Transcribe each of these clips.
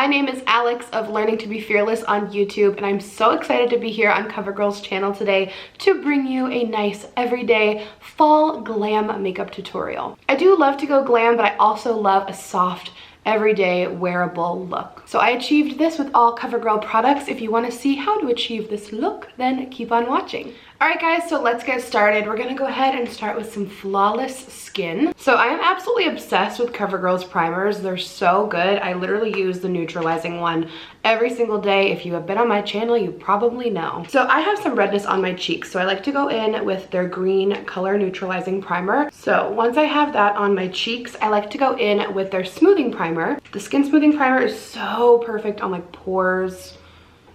name is Alex of Learning to Be Fearless on YouTube, and I'm so excited to be here on CoverGirl's channel today to bring you a nice everyday fall glam makeup tutorial. I do love to go glam, but I also love a soft, everyday wearable look. So I achieved this with all CoverGirl products. If you want to see how to achieve this look, then keep on watching. Alright guys, so let's get started. We're gonna go ahead and start with some Flawless Skin. So I am absolutely obsessed with CoverGirl's primers. They're so good. I literally use the neutralizing one every single day. If you have been on my channel, you probably know. So I have some redness on my cheeks, so I like to go in with their green color neutralizing primer. So once I have that on my cheeks, I like to go in with their smoothing primer. The skin smoothing primer is so perfect on like pores,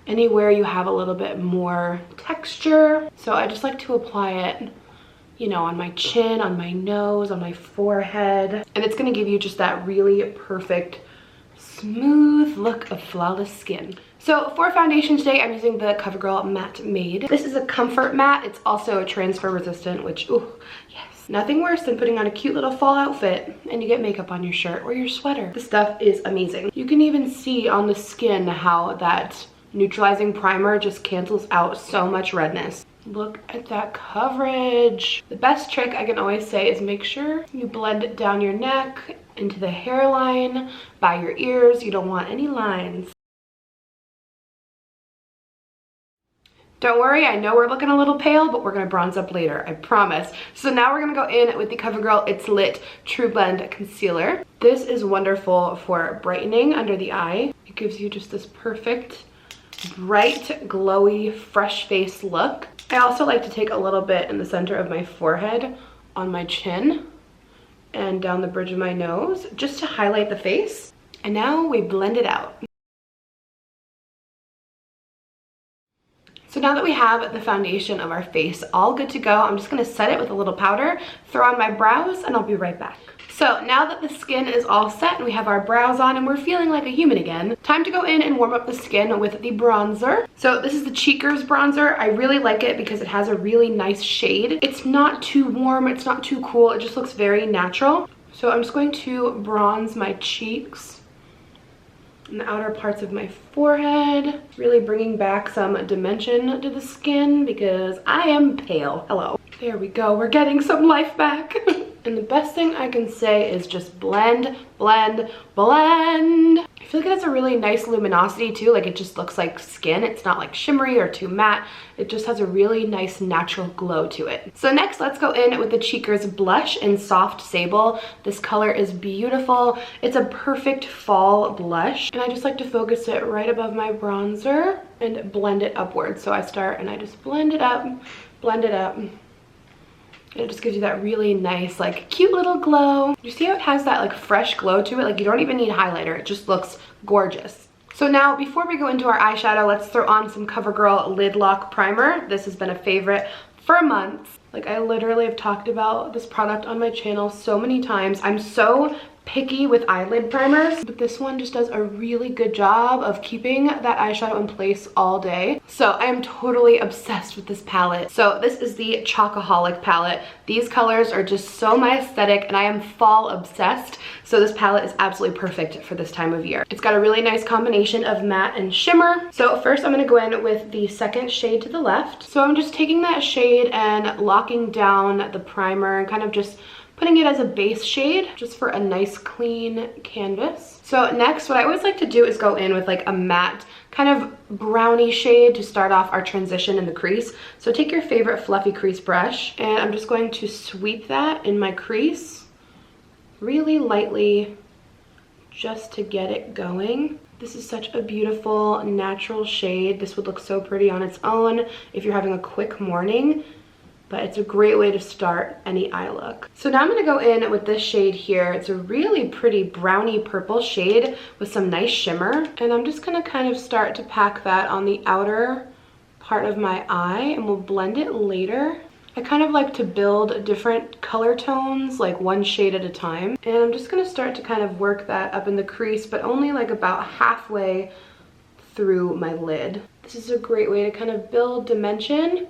anywhere you have a little bit more texture. So I just like to apply it, you know, on my chin, on my nose, on my forehead. And it's gonna give you just that really perfect, smooth look of flawless skin. So for foundation today, I'm using the CoverGirl Matte Made. This is a comfort matte. It's also transfer resistant, which, ooh, yes. Nothing worse than putting on a cute little fall outfit and you get makeup on your shirt or your sweater. This stuff is amazing. You can even see on the skin how that neutralizing primer just cancels out so much redness. Look at that coverage. The best trick I can always say is make sure you blend it down your neck, into the hairline, by your ears. You don't want any lines. Don't worry, I know we're looking a little pale, but we're gonna bronze up later, I promise. So now we're gonna go in with the CoverGirl It's Lit True Blend Concealer. This is wonderful for brightening under the eye. It gives you just this perfect, bright, glowy, fresh face look. I also like to take a little bit in the center of my forehead, on my chin, and down the bridge of my nose, just to highlight the face. And now we blend it out. So now that we have the foundation of our face all good to go, I'm just gonna set it with a little powder, throw on my brows, and I'll be right back. So now that the skin is all set and we have our brows on and we're feeling like a human again, time to go in and warm up the skin with the bronzer. So this is the Cheekers bronzer. I really like it because it has a really nice shade. It's not too warm, it's not too cool, it just looks very natural. So I'm just going to bronze my cheeks and the outer parts of my forehead, really bringing back some dimension to the skin because I am pale. Hello. There we go, we're getting some life back. And the best thing I can say is just blend, blend, blend. I feel like it has a really nice luminosity too, like it just looks like skin. It's not like shimmery or too matte. It just has a really nice natural glow to it. So next, let's go in with the Cheekers blush in Soft Sable. This color is beautiful. It's a perfect fall blush. And I just like to focus it right above my bronzer and blend it upwards. So I start and I just blend it up, blend it up. And it just gives you that really nice, like, cute little glow. You see how it has that, like, fresh glow to it? Like, you don't even need highlighter. It just looks gorgeous. So now, before we go into our eyeshadow, let's throw on some CoverGirl Lid Lock Primer. This has been a favorite for months. Like, I literally have talked about this product on my channel so many times. I'm so picky with eyelid primers, but this one just does a really good job of keeping that eyeshadow in place all day. So I am totally obsessed with this palette. So this is the Chocoholic palette. These colors are just so my aesthetic and I am fall obsessed. So this palette is absolutely perfect for this time of year. It's got a really nice combination of matte and shimmer. So first I'm gonna go in with the second shade to the left. So I'm just taking that shade and locking down the primer and kind of just putting it as a base shade just for a nice clean canvas. So next, what I always like to do is go in with like a matte kind of brownie shade to start off our transition in the crease. So take your favorite fluffy crease brush and I'm just going to sweep that in my crease really lightly just to get it going. This is such a beautiful natural shade. This would look so pretty on its own if you're having a quick morning, but it's a great way to start any eye look. So now I'm gonna go in with this shade here. It's a really pretty brownie purple shade with some nice shimmer. And I'm just gonna kind of start to pack that on the outer part of my eye and we'll blend it later. I kind of like to build different color tones, like one shade at a time. And I'm just gonna start to kind of work that up in the crease, but only like about halfway through my lid. This is a great way to kind of build dimension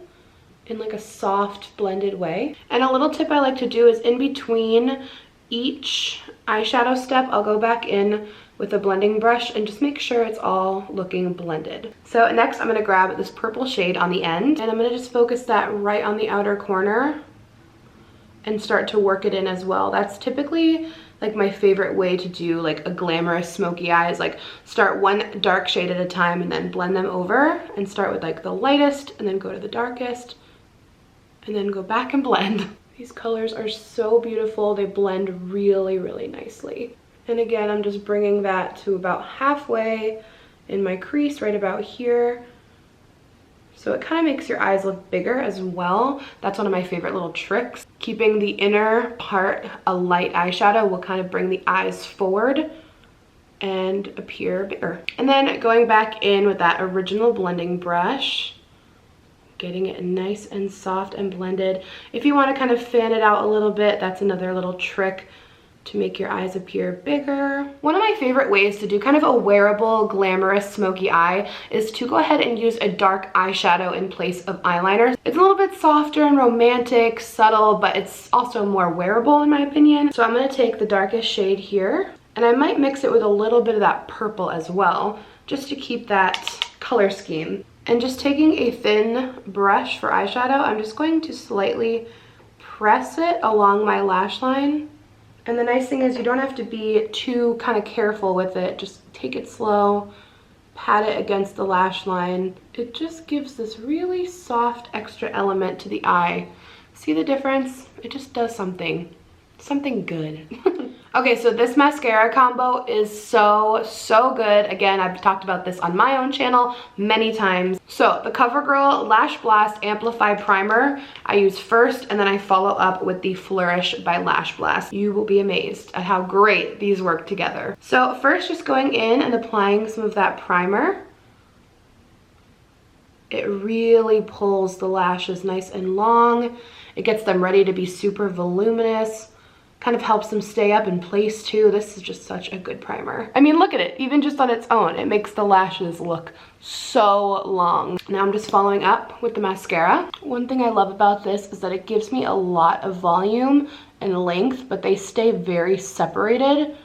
in like a soft blended way. And a little tip I like to do is in between each eyeshadow step, I'll go back in with a blending brush and just make sure it's all looking blended. So next I'm going to grab this purple shade on the end and I'm going to just focus that right on the outer corner and start to work it in as well. That's typically like my favorite way to do like a glamorous smoky eyes, like start one dark shade at a time and then blend them over, and start with like the lightest and then go to the darkest and then go back and blend. These colors are so beautiful. They blend really, really nicely. And again, I'm just bringing that to about halfway in my crease, right about here. So it kind of makes your eyes look bigger as well. That's one of my favorite little tricks. Keeping the inner part a light eyeshadow will kind of bring the eyes forward and appear bigger. And then going back in with that original blending brush, getting it nice and soft and blended. If you want to kind of fan it out a little bit, that's another little trick to make your eyes appear bigger. One of my favorite ways to do kind of a wearable, glamorous, smoky eye is to go ahead and use a dark eyeshadow in place of eyeliner. It's a little bit softer and romantic, subtle, but it's also more wearable in my opinion. So I'm gonna take the darkest shade here, and I might mix it with a little bit of that purple as well, just to keep that color scheme. And just taking a thin brush for eyeshadow, I'm just going to slightly press it along my lash line. And the nice thing is you don't have to be too kind of careful with it. Just take it slow, pat it against the lash line. It just gives this really soft extra element to the eye. See the difference? It just does something good. Okay, so this mascara combo is so good. Again, I've talked about this on my own channel many times. So the CoverGirl Lash Blast Amplify Primer I use first, and then I follow up with the Flourish by Lash Blast. You will be amazed at how great these work together. So first, just going in and applying some of that primer. It really pulls the lashes nice and long. It gets them ready to be super voluminous. Kind of helps them stay up in place too. This is just such a good primer. I mean, look at it. Even just on its own, it makes the lashes look so long. Now I'm just following up with the mascara. One thing I love about this is that it gives me a lot of volume and length, but they stay very separated,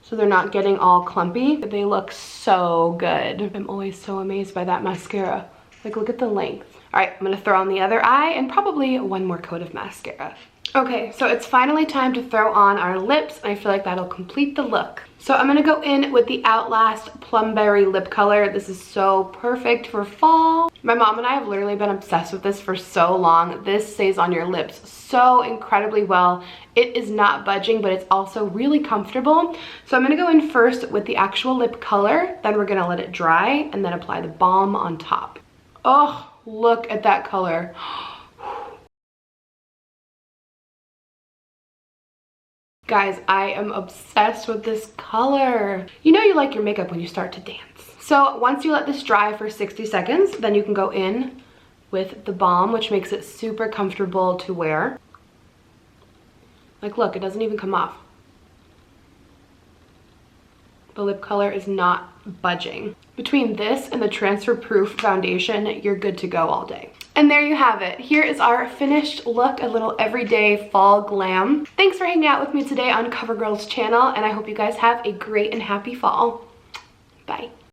so they're not getting all clumpy. They look so good. I'm always so amazed by that mascara. Like, look at the length. All right, I'm gonna throw on the other eye and probably one more coat of mascara. Okay, so it's finally time to throw on our lips, and I feel like that'll complete the look. So I'm gonna go in with the Outlast Plumberry lip color. This is so perfect for fall. My mom and I have literally been obsessed with this for so long. This stays on your lips so incredibly well. It is not budging, but it's also really comfortable. So I'm gonna go in first with the actual lip color, then we're gonna let it dry, and then apply the balm on top. Oh, look at that color. Guys, I am obsessed with this color. You know you like your makeup when you start to dance. So once you let this dry for 60 seconds, then you can go in with the balm, which makes it super comfortable to wear. Like, look, it doesn't even come off. The lip color is not budging. Between this and the transfer proof foundation, you're good to go all day. And there you have it. Here is our finished look, a little everyday fall glam. Thanks for hanging out with me today on CoverGirl's channel, and I hope you guys have a great and happy fall. Bye.